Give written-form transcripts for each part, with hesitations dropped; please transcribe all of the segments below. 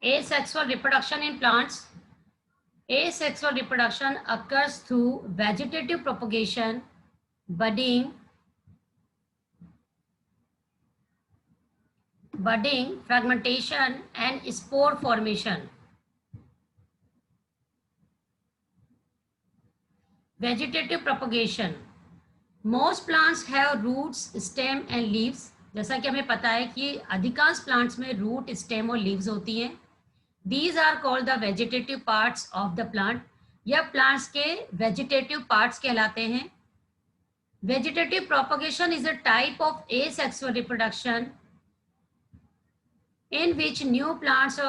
Asexual reproduction in plants. Asexual reproduction occurs through vegetative propagation, budding, fragmentation, and spore formation. Vegetative propagation. Most plants have roots, stem and leaves. जैसा कि हमें पता है कि अधिकांश plants में root, stem और लीव्स होती हैं. These are called the vegetative parts of the plant. यह प्लांट्स के वेजिटेटिव पार्ट्स कहलाते हैं. Vegetative propagation is a type of asexual reproduction in which new plants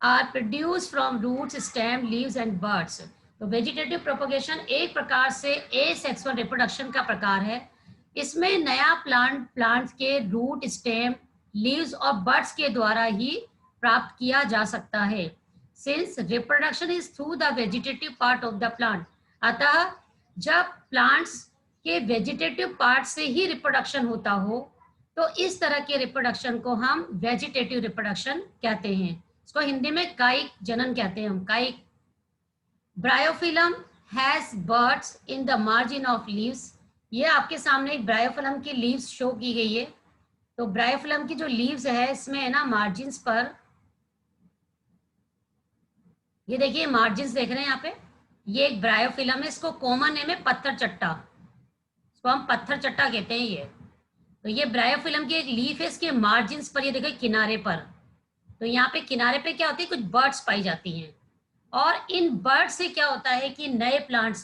are produced from roots, stem, leaves and buds. तो vegetative propagation एक प्रकार से asexual reproduction का प्रकार है. इसमें नया प्लांट के रूट, स्टेम, लीव्स और बड्स के द्वारा ही प्राप्त किया जा सकता है. Since reproduction is through the vegetative part of the plant, अतः जब प्लांट्स के वेजिटेटिव पार्ट से ही रिप्रोडक्शन होता हो तो इस तरह के रिप्रोडक्शन को हम वेजिटेटिव रिप्रोडक्शन कहते हैं. इसको हिंदी में कायिक जनन कहते हैं हम, कायिक. Bryophyllum has buds in the margin of leaves. ये आपके सामने एक ब्रायोफिलम की लीव्स शो की गई है. तो ब्रायोफिलम की जो लीव्स है इसमें है ना मार्जिन्स पर, ये देखिए मार्जिन्स देख रहे हैं यहाँ पे, ये एक ब्रायोफिलम है. इसको कॉमन नेम है पत्थर चट्टा, इसको हम पत्थर चट्टा कहते हैं. ये तो ये ब्रायोफिलम की एक लीफ है, इसके मार्जिन्स पर ये देखिए किनारे पर. तो यहाँ पे किनारे पे क्या होती है, कुछ बर्ड्स पाई जाती हैं और इन बर्ड्स से क्या होता है कि नए प्लांट्स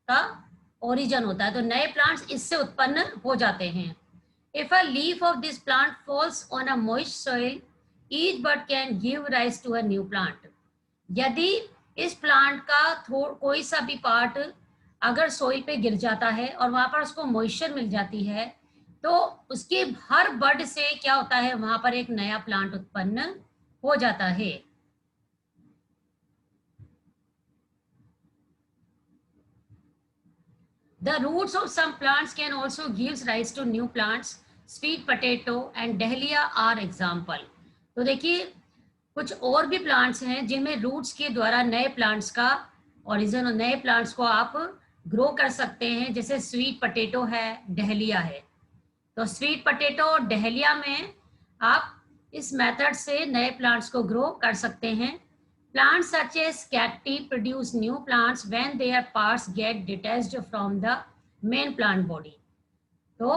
का ओरिजिन होता है. तो नए प्लांट्स इससे उत्पन्न हो जाते हैं. If a leaf of this plant falls on a moist soil, each bud can give rise to a new plant. यदि इस प्लांट का कोई सा भी पार्ट अगर सोइल पे गिर जाता है और वहां पर उसको मॉइस्चर मिल जाती है तो उसके हर बर्ड से क्या होता है, वहां पर एक नया प्लांट उत्पन्न हो जाता है. The roots of some plants can also give rise to new plants. Sweet potato and dahlia are example. तो देखिए कुछ और भी प्लांट्स हैं जिनमें रूट्स के द्वारा नए प्लांट्स का ओरिजिन और नए प्लांट्स को आप ग्रो कर सकते हैं. जैसे स्वीट पोटैटो है, डहलिया है. तो स्वीट पोटैटो और डहलिया में आप इस मेथड से नए प्लांट्स को ग्रो कर सकते हैं. Plants such as cacti produce new plants when their parts get detached from the main plant body. तो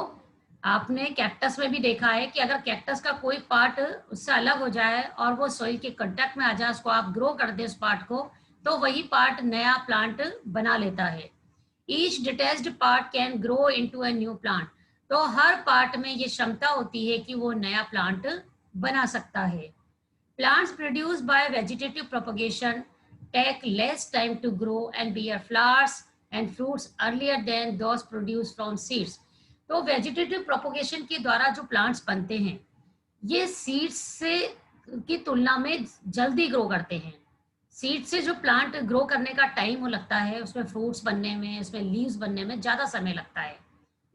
आपने कैक्टस में भी देखा है कि अगर कैक्टस का कोई पार्ट उससे अलग हो जाए और वो सॉइल के कांटेक्ट में आ जाए, उसको आप ग्रो कर दे उस पार्ट को, तो वही पार्ट नया प्लांट बना लेता है. Each detached part can grow into a new plant. तो हर पार्ट में ये क्षमता होती है कि वो नया प्लांट बना सकता है. Plants produced by vegetative propagation take less time to grow and bear flowers and fruits earlier than those produced from seeds. तो वेजिटेटिव प्रोपगेशन के द्वारा जो प्लांट्स बनते हैं ये सीड्स से की तुलना में जल्दी ग्रो करते हैं. सीड से जो प्लांट ग्रो करने का टाइम वो लगता है, उसमें फ्रूट्स बनने में, उसमें लीव्स बनने में ज़्यादा समय लगता है,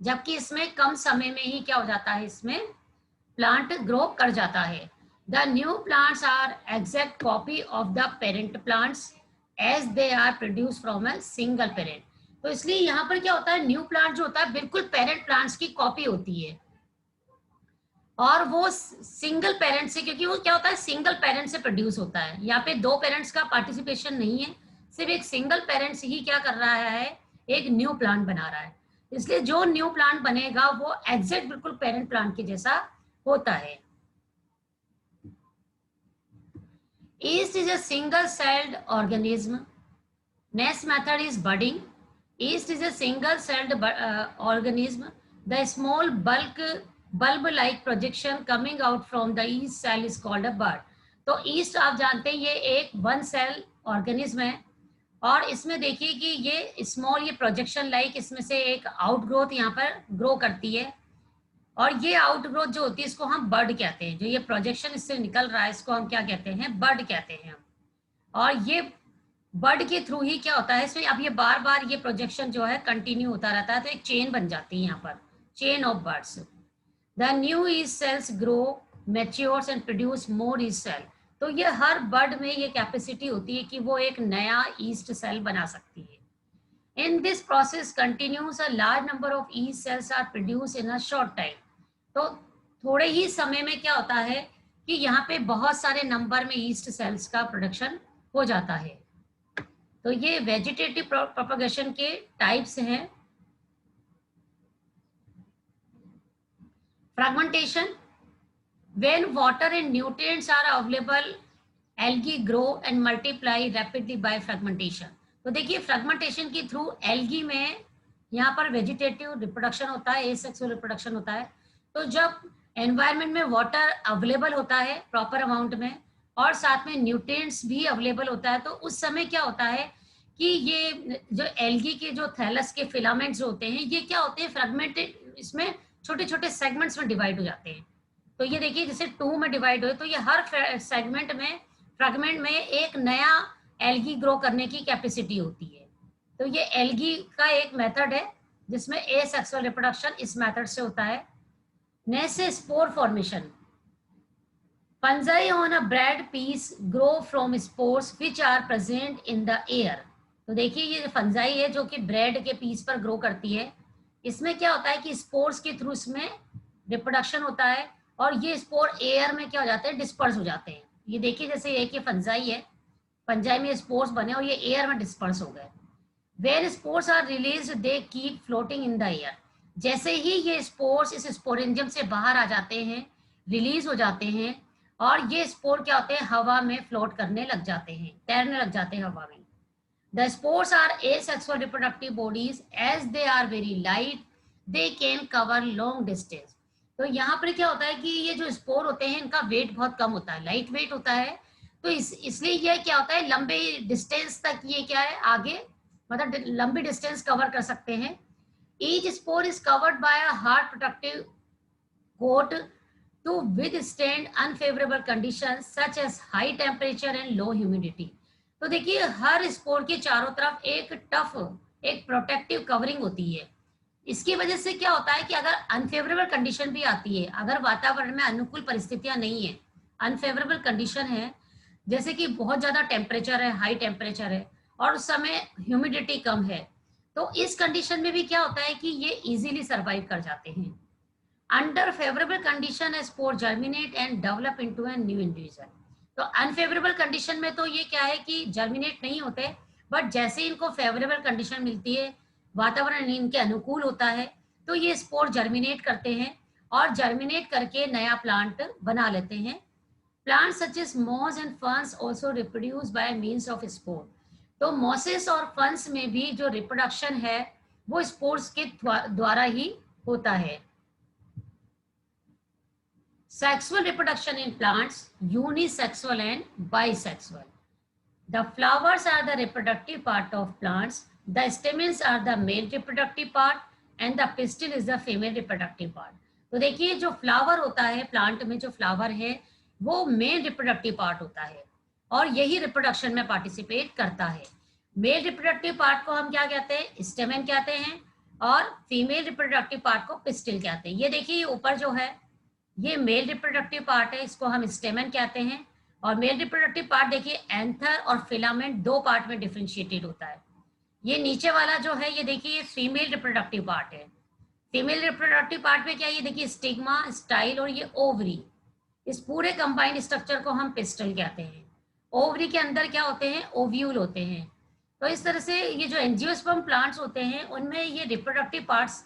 जबकि इसमें कम समय में ही क्या हो जाता है, इसमें प्लांट ग्रो कर जाता है. The new plants are exact copy of the parent plants as they are produced from a single parent. तो इसलिए यहाँ पर क्या होता है, न्यू प्लांट जो होता है बिल्कुल पेरेंट प्लांट्स की कॉपी होती है और वो सिंगल पेरेंट से, क्योंकि वो क्या होता है सिंगल पेरेंट से प्रोड्यूस होता है. यहाँ पे दो पेरेंट्स का पार्टिसिपेशन नहीं है, सिर्फ एक सिंगल पेरेंट्स ही क्या कर रहा है, एक न्यू प्लांट बना रहा है. इसलिए जो न्यू प्लांट बनेगा वो एग्जैक्ट बिल्कुल पेरेंट प्लांट के जैसा होता है. Yeast is a single-celled organism. Next method is budding. Yeast is a single-celled organism. The small bulb-like projection coming out from the yeast cell is called a bud. तो yeast आप जानते हैं ये एक वन सेल ऑर्गेनिज्म है और इसमें देखिए कि ये स्मॉल, ये प्रोजेक्शन लाइक इसमें से एक आउटग्रोथ यहाँ पर ग्रो करती है और ये आउटग्रोथ जो होती है इसको हम बर्ड कहते हैं. जो ये प्रोजेक्शन इससे निकल रहा है इसको हम क्या कहते हैं, बर्ड कहते हैं. और ये बर्ड के थ्रू ही क्या होता है इसमें, अब ये बार बार ये प्रोजेक्शन जो है कंटिन्यू होता रहता है, तो एक चेन बन जाती है यहाँ पर, chain of buds. The new yeast cells grow, matures and produce more yeast cell. तो ये हर बर्ड में ये कैपेसिटी होती है कि वो एक नया ईस्ट सेल बना सकती है। In this process continues, a large number of yeast cells are produce in a short time. तो थोड़े ही समय में क्या होता है कि यहाँ पे बहुत सारे नंबर में ईस्ट सेल्स का प्रोडक्शन हो जाता है। तो ये वेजिटेटिव प्रोपगेशन के टाइप्स हैं। Fragmentation, when water and nutrients are available, algae grow and multiply rapidly by fragmentation। तो देखिए फ्रेगमेंटेशन के थ्रू एल्गी में यहाँ पर वेजिटेटिव रिप्रोडक्शन होता है, एसेक्सुअल रिप्रोडक्शन होता है। तो जब एनवायरनमेंट में वाटर अवेलेबल होता है प्रॉपर अमाउंट में और साथ में न्यूट्रिएंट्स भी अवेलेबल होता है, तो उस समय क्या होता है कि ये जो एल्गी के जो थैलस के फिलामेंट्स होते हैं ये क्या होते हैं, फ्रेगमेंटेड, इसमें छोटे छोटे सेगमेंट्स में डिवाइड हो जाते हैं। तो ये देखिए जैसे 2 में डिवाइड हुए तो ये हर सेगमेंट में, फ्रेगमेंट में एक नया एल्गी ग्रो करने की कैपेसिटी होती है। तो ये एल्गी का एक मेथड है जिसमें एसेक्सुअल रिप्रोडक्शन इस मेथड से होता है। नेक्स्ट है spore formation. Fungi on a bread piece grow from spores which are present in the air. तो देखिए ये फंजाई है जो कि ब्रेड के पीस पर ग्रो करती है। इसमें क्या होता है कि स्पोर्स के थ्रू इसमें रिप्रोडक्शन होता है और ये स्पोर एयर में क्या हो जाते हैं, डिस्पर्स हो जाते हैं। ये देखिए जैसे एक ये फंजाई है, फंजाई में स्पोर्स बने और ये एयर में डिस्पर्स हो गए। Where spores are release they keep floating in the air. जैसे ही ये स्पोर्स इस स्पोरेंजियम से बाहर आ जाते हैं, रिलीज हो जाते हैं और ये स्पोर क्या होते हैं, हवा में फ्लोट करने लग जाते हैं, तैरने लग जाते हैं हवा में। The spores are asexual reproductive bodies. As they are very light, they can cover long distance. तो यहाँ पर क्या होता है कि ये जो स्पोर होते हैं इनका वेट बहुत कम होता है, लाइट वेट होता है। तो इसलिए ये क्या होता है, लंबे डिस्टेंस तक ये क्या है, आगे मतलब लंबी डिस्टेंस कवर कर सकते हैं। Each spore is covered by a hard protective coat to withstand unfavorable conditions such as high temperature and low humidity। तो देखिए हर स्पोर के चारों तरफ एक टफ, एक प्रोटेक्टिव कवरिंग होती है। इसकी वजह से क्या होता है कि अगर अनफेवरेबल कंडीशन भी आती है, अगर वातावरण में अनुकूल परिस्थितियां नहीं है, अनफेवरेबल कंडीशन है, जैसे कि बहुत ज्यादा टेम्परेचर है, हाई टेम्परेचर है और उस समय ह्यूमिडिटी कम है, तो इस कंडीशन में भी क्या होता है कि ये इजीली सर्वाइव कर जाते हैं। Under favourable condition spore germinate and develop into a new individual. तो अनफेवरेबल कंडीशन में तो ये क्या है कि जर्मिनेट नहीं होते, बट जैसे इनको फेवरेबल कंडीशन मिलती है, वातावरण इनके अनुकूल होता है, तो ये स्पोर जर्मिनेट करते हैं और जर्मिनेट करके नया प्लांट बना लेते हैं। Plant such as moss and ferns also reproduce by means of spore. तो मॉसेस और फंस में भी जो रिप्रोडक्शन है वो स्पोर्स के द्वारा ही होता है। Sexual reproduction in plants, unisexual and bisexual. The flowers are the reproductive part of plants. The stamens are the male reproductive part and the pistil is the female reproductive part. तो देखिए जो flower होता है, plant में जो flower है वो male reproductive part होता है और यही रिप्रोडक्शन में पार्टिसिपेट करता है। मेल रिप्रोडक्टिव पार्ट को हम क्या कहते हैं, स्टेमेन कहते हैं और फीमेल रिप्रोडक्टिव पार्ट को पिस्टिल कहते हैं। ये देखिए ऊपर जो है ये मेल रिप्रोडक्टिव पार्ट है, इसको हम स्टेमन कहते हैं। और मेल रिप्रोडक्टिव पार्ट देखिए एंथर और फिलामेंट दो पार्ट में डिफरेंशिएटेड होता है। ये नीचे वाला जो है ये देखिए ये फीमेल रिप्रोडक्टिव पार्ट है। फीमेल रिप्रोडक्टिव पार्ट में क्या है, ये देखिए स्टिग्मा, स्टाइल और ये ओवरी, इस पूरे कंबाइंड स्ट्रक्चर को हम पिस्टल कहते हैं। ओवरी के अंदर क्या होते हैं, ओव्यूल होते हैं। तो इस तरह से ये जो एंजियोस्पर्म प्लांट्स होते हैं उनमें ये रिप्रोडक्टिव पार्ट्स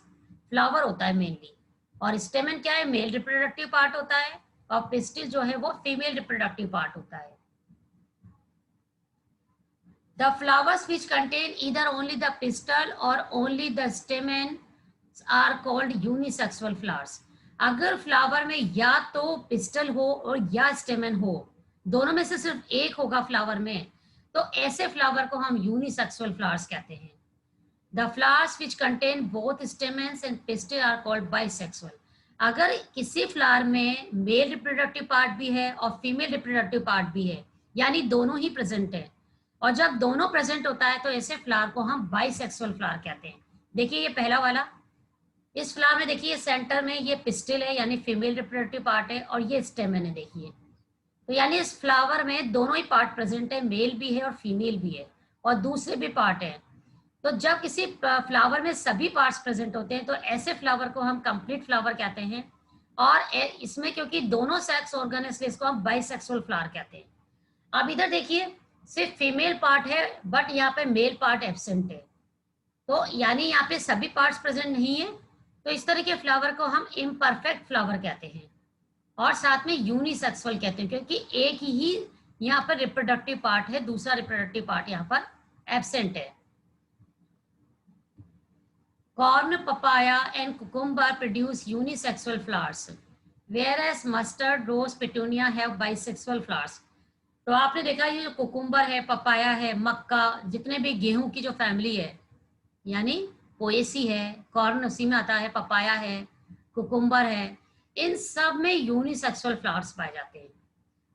फ्लावर होता है मेनली, और स्टेमन क्या है, मेल रिप्रोडक्टिव पार्ट होता है और पिस्टिल जो है वो फीमेल रिप्रोडक्टिव पार्ट होता है। The flowers which contain either only the pistil or only the stamen are called unisexual flowers। अगर फ्लावर में या तो पिस्टल हो और या स्टेमन हो, दोनों में से सिर्फ एक होगा फ्लावर में, तो ऐसे फ्लावर को हम यूनिसेक्सुअल फ्लावर्स कहते हैं। The flowers which contain both stamens and pistil are called bisexual। अगर किसी फ्लावर में मेल रिप्रोडक्टिव पार्ट भी है और फीमेल रिप्रोडक्टिव पार्ट भी है, यानी दोनों ही प्रेजेंट है, और जब दोनों प्रेजेंट होता है तो ऐसे फ्लावर को हम बाइसेक्सुअल फ्लावर कहते हैं। देखिए ये पहला वाला, इस फ्लावर में देखिए सेंटर में ये पिस्टिल है यानी फीमेल रिप्रोडक्टिव पार्ट है और ये स्टेमन है देखिए। तो यानी इस फ्लावर में दोनों ही पार्ट प्रेजेंट है, मेल भी है और फीमेल भी है और दूसरे भी पार्ट है। तो जब किसी फ्लावर में सभी पार्ट्स प्रेजेंट होते हैं तो ऐसे फ्लावर को हम कंप्लीट फ्लावर कहते हैं। और इसमें क्योंकि दोनों सेक्स ऑर्गन है इसलिए इसको हम बाइसेक्सुअल फ्लावर कहते हैं। अब इधर देखिए सिर्फ फीमेल पार्ट है बट यहाँ पे मेल पार्ट एब्सेंट है, तो यानी यहाँ पे सभी पार्ट्स प्रेजेंट नहीं है, तो इस तरह के फ्लावर को हम इम्परफेक्ट फ्लावर कहते हैं। और साथ में यूनिसेक्सुअल कहते हैं क्योंकि एक ही यहाँ पर रिप्रोडक्टिव पार्ट है, दूसरा रिप्रोडक्टिव पार्ट यहाँ पर एब्सेंट है। Corn, papaya and cucumber produce unisexual flowers, whereas mustard, rose, petunia have bisexual flowers. तो आपने देखा ये जो कुकुम्बर है, पपाया है, मक्का, जितने भी गेहूं की जो फैमिली है, यानी पोएसी है, कॉर्न उसी में आता है, पपाया है, कुकुम्बर है, इन सब में यूनिसेक्सुअल फ्लावर्स पाए जाते हैं।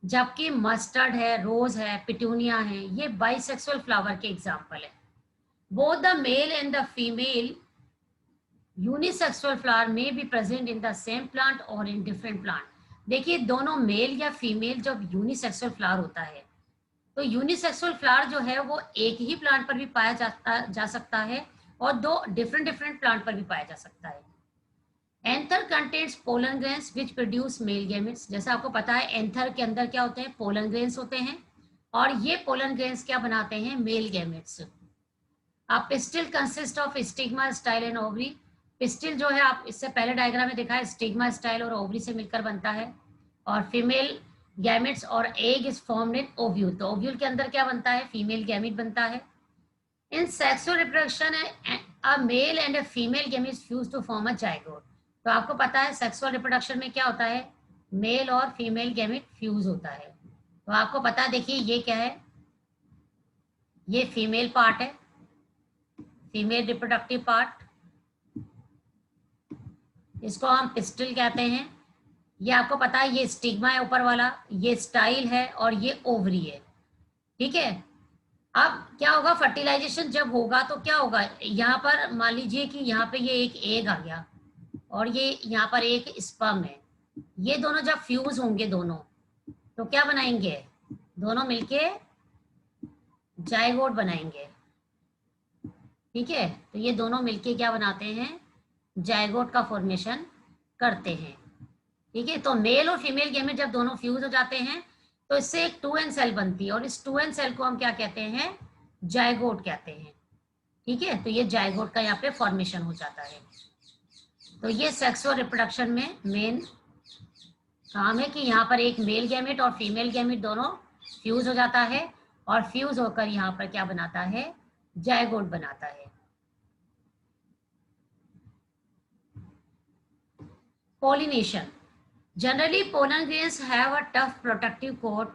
जबकि मस्टर्ड है, रोज है, पिटूनिया है, ये बाइसेक्सुअल फ्लावर के एग्जाम्पल है। Both the male and the female unisexual flower में be present in the same plant और इन डिफरेंट प्लांट। देखिए दोनों मेल या फीमेल जब यूनिसेक्सुअल फ्लावर होता है तो यूनिसेक्सुअल फ्लावर जो है वो एक ही प्लांट पर भी पाया जा सकता है और दो डिफरेंट डिफरेंट प्लांट पर भी पाया जा सकता है। Anther contains pollen grains which produce male gametes. जैसा आपको पता है एंथर के अंदर क्या होते हैं, पोलन ग्रेन्स होते हैं और ये पोलन ग्रेन्स क्या बनाते हैं, मेल गैमेट्स। अब pistil consist of stigma, style and ovary. Pistil जो है आप इससे पहले डायग्राम में देखा है, स्टिग्मा, स्टाइल और ओवरी से मिलकर बनता है। और फीमेल गैमेट्स और egg is formed in ovule. तो ओव्यूल के अंदर क्या बनता है, फीमेल गैमेट बनता है। In sexual reproduction a male and a female gametes fuse to form a zygote. तो आपको पता है सेक्सुअल रिप्रोडक्शन में क्या होता है, मेल और फीमेल गैमेट फ्यूज होता है। तो आपको पता है, देखिए ये क्या है, ये फीमेल पार्ट है, फीमेल रिप्रोडक्टिव पार्ट, इसको हम पिस्टिल कहते हैं। ये आपको पता है ये स्टिग्मा है ऊपर वाला, ये स्टाइल है और ये ओवरी है। ठीक है, अब क्या होगा, फर्टिलाइजेशन जब होगा तो क्या होगा, यहाँ पर मान लीजिए कि यहाँ पे ये एक एग आ गया और ये यहाँ पर एक स्पर्म है, ये दोनों जब फ्यूज होंगे दोनों तो क्या बनाएंगे, दोनों मिलके जाइगोट बनाएंगे। ठीक है, तो ये दोनों मिलके क्या बनाते हैं, जाइगोट का फॉर्मेशन करते हैं। ठीक है, तो मेल और फीमेल गैमेट जब दोनों फ्यूज हो जाते हैं तो इससे एक 2n सेल बनती है और इस 2n सेल को हम क्या कहते हैं, जाइगोट कहते हैं। ठीक है, तो ये जाइगोट का यहाँ पे फॉर्मेशन हो जाता है। तो ये सेक्सुअल रिप्रोडक्शन में मेन काम है कि यहाँ पर एक मेल गैमेट और फीमेल गैमेट दोनों फ्यूज हो जाता है और फ्यूज होकर यहाँ पर क्या बनाता है, जाइगोट बनाता है। Pollination. Generally, pollen grains have a tough protective coat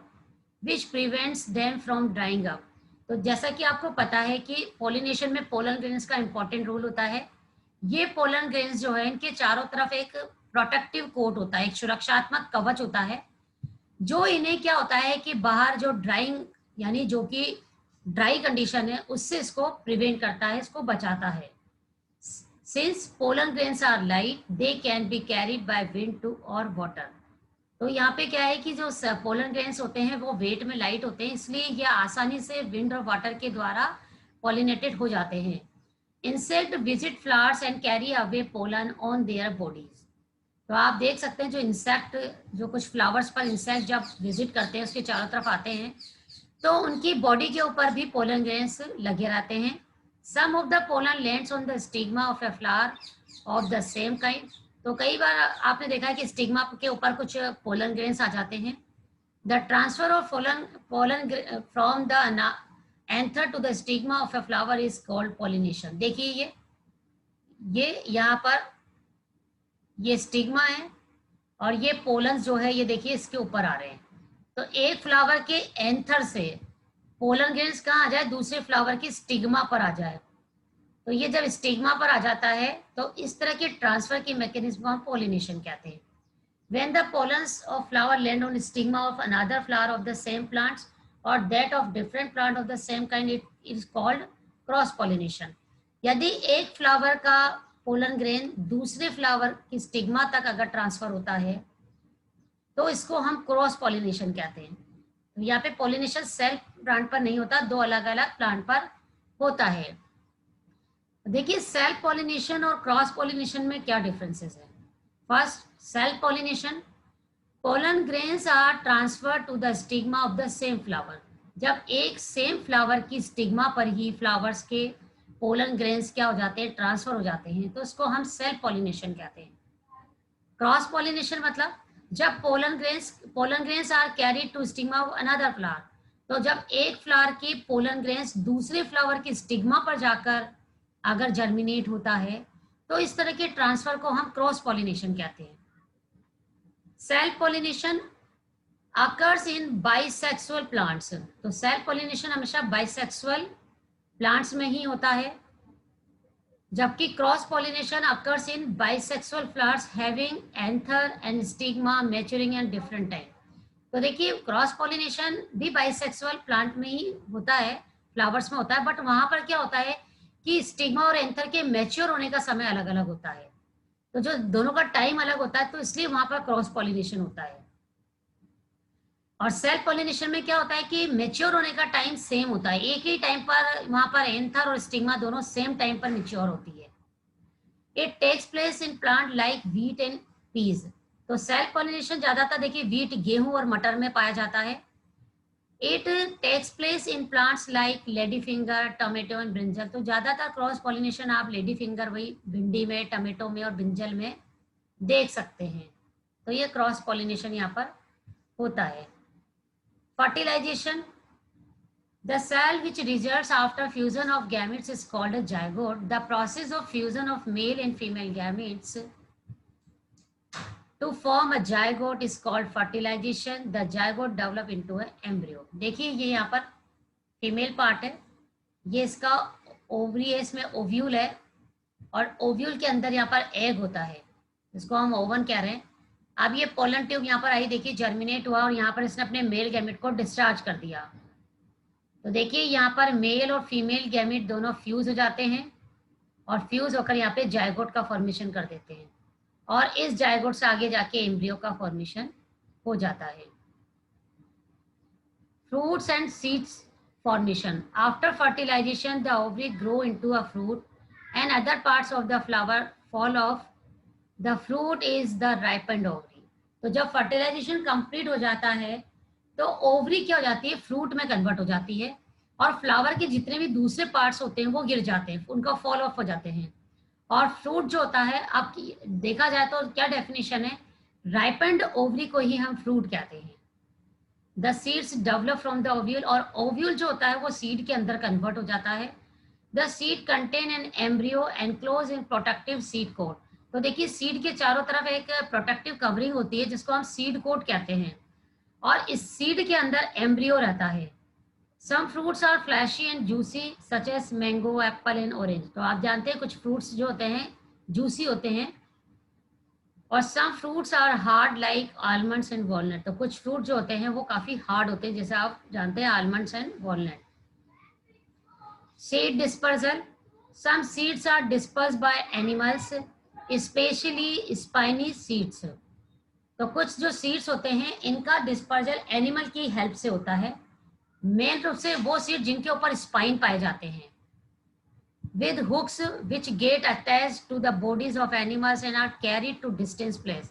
which prevents them from drying up. तो जैसा कि आपको पता है कि पोलिनेशन में पोलन ग्रेन्स का इंपॉर्टेंट रोल होता है। ये पोलन ग्रेन्स जो है इनके चारों तरफ एक प्रोटेक्टिव कोट होता है, एक सुरक्षात्मक कवच होता है जो इन्हें क्या होता है कि बाहर जो ड्राइंग यानी जो कि ड्राई कंडीशन है उससे इसको प्रिवेंट करता है, इसको बचाता है। Since pollen grains are light, they can be carried by wind to or water. तो यहाँ पे क्या है कि जो पोलन ग्रेन्स होते हैं वो वेट में लाइट होते हैं, इसलिए ये आसानी से विंड और वाटर के द्वारा पॉलिनेटेड हो जाते हैं। Insect visit flowers and carry away pollen on their bodies. तो आप देख सकते हैं जो इंसेक्ट, जो कुछ फ्लावर्स पर इंसेक्ट जब विजिट करते हैं उसके चारों तरफ आते हैं तो उनकी बॉडी के ऊपर भी पोलन ग्रेन्स लगे रहते हैं। Some of the pollen lands on the stigma of a flower of the same kind. तो कई बार आपने देखा है कि स्टिग्मा के ऊपर कुछ पोलन ग्रेन्स आ जाते हैं। The transfer of pollen from the anther to the stigma of a flower is called pollination. देखिए ये यहाँ पर ये स्टिग्मा है और ये पोलन जो है ये देखिए इसके ऊपर आ रहे हैं। तो एक फ्लावर के एंथर से पोलन ग्रेन्स कहाँ आ जाए, दूसरे फ्लावर की स्टिग्मा पर आ जाए। तो ये जब स्टिग्मा पर आ जाता है तो इस तरह के ट्रांसफर की मैकेनिज्म को हम पोलिनेशन कहते हैं। When the pollens of flower land on stigma of another flower of the same plants or that of different plant of the same kind, it is called cross pollination. यदि एक flower का pollen grain दूसरे flower की stigma तक अगर transfer होता है तो इसको हम क्रॉस पॉलिनेशन कहते हैं। तो यहाँ पे पॉलिनेशन सेल्फ प्लांट पर नहीं होता, दो अलग अलग प्लांट पर होता है। देखिए सेल्फ पॉलिनेशन और क्रॉस पॉलिनेशन में क्या डिफरेंसेस है। First, self pollination, pollen grains are transfer to the stigma of the same flower. जब एक सेम फ्लावर की स्टिग्मा पर ही फ्लावर्स के पोलन ग्रेन्स क्या हो जाते हैं, ट्रांसफर हो जाते हैं, तो इसको हम सेल्फ पॉलिनेशन कहते हैं। क्रॉस पॉलिनेशन मतलब जब pollen grains are carried to stigma of another flower, तो जब एक फ्लावर के पोलन ग्रेन्स दूसरे फ्लावर की स्टिग्मा पर जाकर अगर जर्मिनेट होता है, तो इस तरह के ट्रांसफर को हम क्रॉस पॉलिनेशन कहते हैं। Self pollination occurs in bisexual plants, तो सेल्फ पॉलिनेशन हमेशा बाइसेक्सुअल प्लांट्स में ही होता है, जबकि cross pollination occurs in bisexual flowers having anther and stigma maturing at different time. तो देखिए क्रॉस पॉलिनेशन भी बाइसेक्सुअल प्लांट में ही होता है, फ्लावर्स में होता है, बट वहां पर क्या होता है कि स्टिग्मा और एंथर के मैच्योर होने का समय अलग अलग होता है, तो जो दोनों का टाइम अलग होता है, तो इसलिए वहां पर क्रॉस पॉलिनेशन होता है। और सेल्फ पॉलिनेशन में क्या होता है कि मैच्योर होने का टाइम सेम होता है, एक ही टाइम पर वहां पर एंथर और स्टिग्मा दोनों सेम टाइम पर मैच्योर होती है। It takes place in plant like wheat and peas. तो सेल्फ पॉलिनेशन ज्यादातर देखिए व्हीट, गेहूं और मटर में पाया जाता है। It takes place in plants like lady finger, tomato and brinjal. तो ज्यादातर क्रॉस पॉलिनेशन आप लेडी फिंगर, वही भिंडी में, टोमेटो में और ब्रिंजल में देख सकते हैं। तो ये क्रॉस पॉलिनेशन यहाँ पर होता है। Fertilization, the cell which results after fusion of gametes is called a zygote. The process of fusion of male and female gametes to form a zygote is called fertilization. The zygote develop into an embryo. देखिए ये यहाँ पर female part है, ये इसका ovary है, इसमें ovule है, और ओव्यूल के अंदर यहाँ पर एग होता है, इसको हम ओवन कह रहे हैं। अब ये पोलन ट्यूब यहाँ पर आई, देखिए जर्मिनेट हुआ और यहाँ पर इसने अपने मेल गैमेट को डिस्चार्ज कर दिया। तो देखिए यहाँ पर मेल और फीमेल गैमेट दोनों फ्यूज हो जाते हैं और फ्यूज होकर यहाँ पे जायगोट का फॉर्मेशन कर देते हैं, और इस जायगोट से आगे जाके एम्ब्रियो का फॉर्मेशन हो जाता है। Fruits and seeds formation. After fertilization, the ovary grow into a fruit and other parts of the flower fall off. The fruit is the ripened ovary. तो जब फर्टिलाइजेशन कंप्लीट हो जाता है तो ओवरी क्या हो जाती है, फ्रूट में कन्वर्ट हो जाती है, और फ्लावर के जितने भी दूसरे पार्ट्स होते हैं वो गिर जाते हैं, उनका फॉल ऑफ हो जाते हैं, और फ्रूट जो होता है, अब देखा जाए तो क्या डेफिनेशन है, राइपेंड ओवरी को ही हम फ्रूट कहते हैं। The seeds develop from the ovule, और ओव्यूल जो होता है वो सीड के अंदर कन्वर्ट हो जाता है। The seed contain an embryo enclose in protective seed coat. तो देखिए सीड के चारों तरफ एक प्रोटेक्टिव कवरिंग होती है जिसको हम सीड कोट कहते हैं, और इस सीड के अंदर एम्ब्रियो रहता है। Some fruits are fleshy and juicy such as mango, apple and orange. तो आप जानते हैं कुछ फ्रूट्स जो होते हैं जूसी होते हैं, और some fruits are hard like almonds and walnut. तो कुछ फ्रूट जो होते हैं वो काफी हार्ड होते हैं, जैसे आप जानते हैं almonds and walnut. Seed dispersal, some seeds are dispersed by animals specially spiny seeds. तो कुछ जो सीड्स होते हैं इनका डिस्पर्जल एनिमल की हेल्प से होता है, मेन रूप से वो सीड जिनके ऊपर स्पाइन पाए जाते हैं। with hooks which get attached to the bodies of animals and are carried to distant place।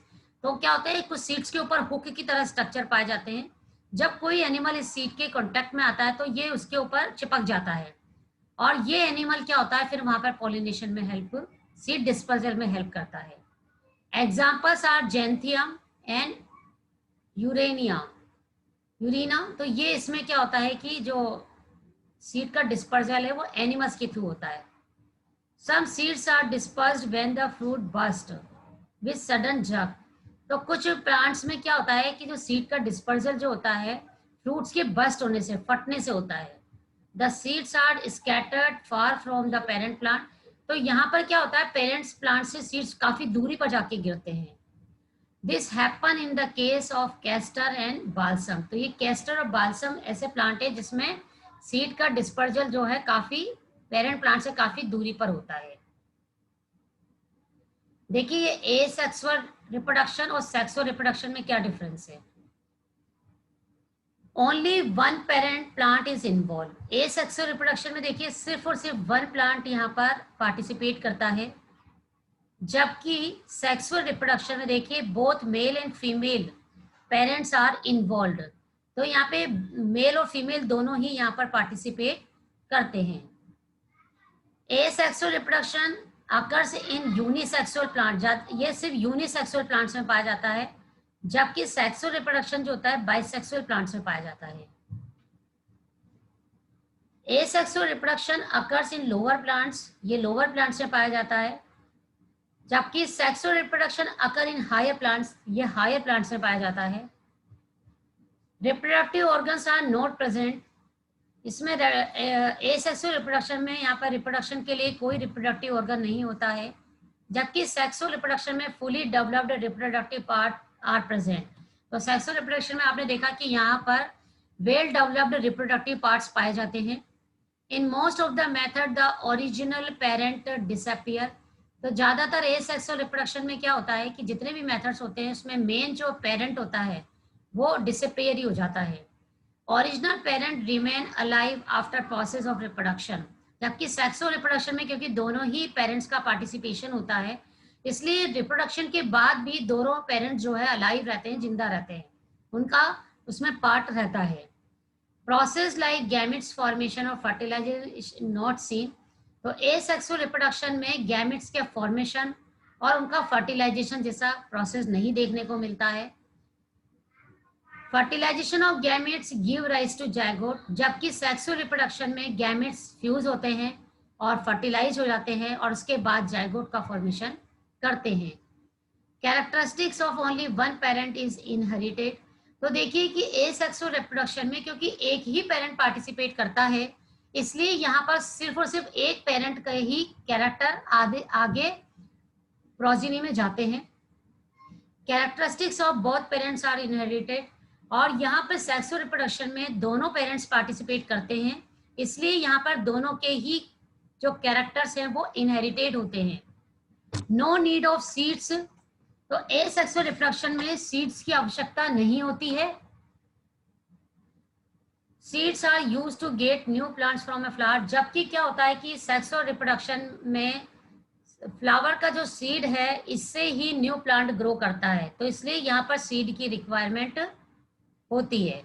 तो क्या होता है, कुछ सीड्स के ऊपर हुक की तरह स्ट्रक्चर पाए जाते हैं, जब कोई एनिमल इस सीड के कांटेक्ट में आता है तो ये उसके ऊपर चिपक जाता है, और ये एनिमल क्या होता है फिर वहां पर पॉलिनेशन में हेल्प, सीड डिस्पर्सल में हेल्प करता है। Examples are xanthium and urena urena. तो ये इसमें क्या होता है कि जो सीड का डिस्पर्सल है वो एनिमल्स के थ्रू होता है। Some seeds are dispersed when the fruit burst with sudden jerk। तो कुछ प्लांट्स में क्या होता है कि जो सीड का डिस्पर्सल जो होता है फ्रूट्स के बस्ट होने से, फटने से होता है। The seeds are scattered far from the parent plant। तो यहाँ पर क्या होता है, पेरेंट्स प्लांट से सीड्स काफी दूरी पर जाके गिरते हैं। This happen in the case of castor and balsam। तो ये कैस्टर और बाल्सम ऐसे प्लांट है जिसमें सीड का डिस्पर्सल जो है काफी पेरेंट प्लांट से काफी दूरी पर होता है। देखिए ये एसेक्सुअल रिप्रोडक्शन और सेक्सो रिप्रोडक्शन में क्या डिफरेंस है? Only one parent plant is involve. A sexual reproduction में देखिए सिर्फ और सिर्फ वन प्लांट यहाँ पर पार्टिसिपेट करता है, जबकि सेक्सुअल रिप्रोडक्शन में देखिए both male and female parents are involve. तो यहाँ पे मेल और फीमेल दोनों ही यहाँ पर पार्टिसिपेट करते हैं। ए सेक्सुअल रिप्रोडक्शन अकर्स इन यूनिसेक्सुअल प्लांट, ये सिर्फ यूनिसेक्सुअल प्लांट्स में पाया जाता है, जबकि सेक्सुअल रिप्रोडक्शन जो होता है बाइसेक्सुअल प्लांट्स में पाया जाता है। Asexual reproduction occurs in lower plants, ये लोअर प्लांट्स में पाया जाता है, जबकि sexual reproduction occur in higher plants, ये हायर प्लांट्स में पाया जाता है। Reproductive organs are not present, इसमें एसेक्सुअल रिप्रोडक्शन में यहाँ पर रिप्रोडक्शन के लिए कोई रिप्रोडक्टिव ऑर्गन नहीं होता है, जबकि सेक्सुअल रिप्रोडक्शन में fully developed reproductive part are present. तो सेक्सुअल रिप्रोडक्शन में आपने देखा कि यहाँ पर वेल डेवलप्ड रिप्रोडक्टिव पार्ट्स पाए जाते हैं। In most of the method the original parent disappear. तो ज्यादातर एसेक्सुअल रिप्रोडक्शन में क्या होता है कि जितने भी मेथड्स होते हैं उसमें मेन जो पेरेंट होता है वो डिसअपियर ही हो जाता है। Original parent remain alive after process of reproduction, जबकि सेक्सुअल रिप्रोडक्शन में क्योंकि दोनों ही पेरेंट्स का पार्टिसिपेशन होता है, इसलिए रिप्रोडक्शन के बाद भी दोनों पेरेंट्स जो है अलाइव रहते हैं, जिंदा रहते हैं, उनका उसमें पार्ट रहता है। प्रोसेस लाइक गैमेट्स फॉर्मेशन और फर्टिलाइजेशन नॉट सीन। तो एसेक्सुअल रिप्रोडक्शन में गैमेट्स के फॉर्मेशन और उनका फर्टिलाइजेशन जैसा प्रोसेस नहीं देखने को मिलता है। Fertilisation of gametes give rise to zygote, जबकि सेक्सुअल रिप्रोडक्शन में गैमेट्स फ्यूज होते हैं और फर्टिलाइज हो जाते हैं और उसके बाद जायगोट का फॉर्मेशन करते हैं। Characteristics of only one parent is inherited. तो देखिए कि एसेक्सुअल रिप्रोडक्शन में क्योंकि एक ही पेरेंट पार्टिसिपेट करता है, इसलिए यहाँ पर सिर्फ और सिर्फ एक पेरेंट का ही कैरेक्टर आगे प्रोजेनी में जाते हैं। Characteristics of both parents are inherited, और यहाँ पर सेक्सुअल रिप्रोडक्शन में दोनों पेरेंट्स पार्टिसिपेट करते हैं, इसलिए यहाँ पर दोनों के ही जो कैरेक्टर्स हैं वो इनहेरिटेड होते हैं। No need of seeds. तो एसेक्सुअल रिप्रोडक्शन में सीड्स की आवश्यकता नहीं होती है। Seeds are used to get new plants from a flower, जबकि क्या होता है कि सेक्सुअल रिप्रोडक्शन में फ्लावर का जो सीड है इससे ही न्यू प्लांट ग्रो करता है, तो इसलिए यहाँ पर सीड की रिक्वायरमेंट होती है।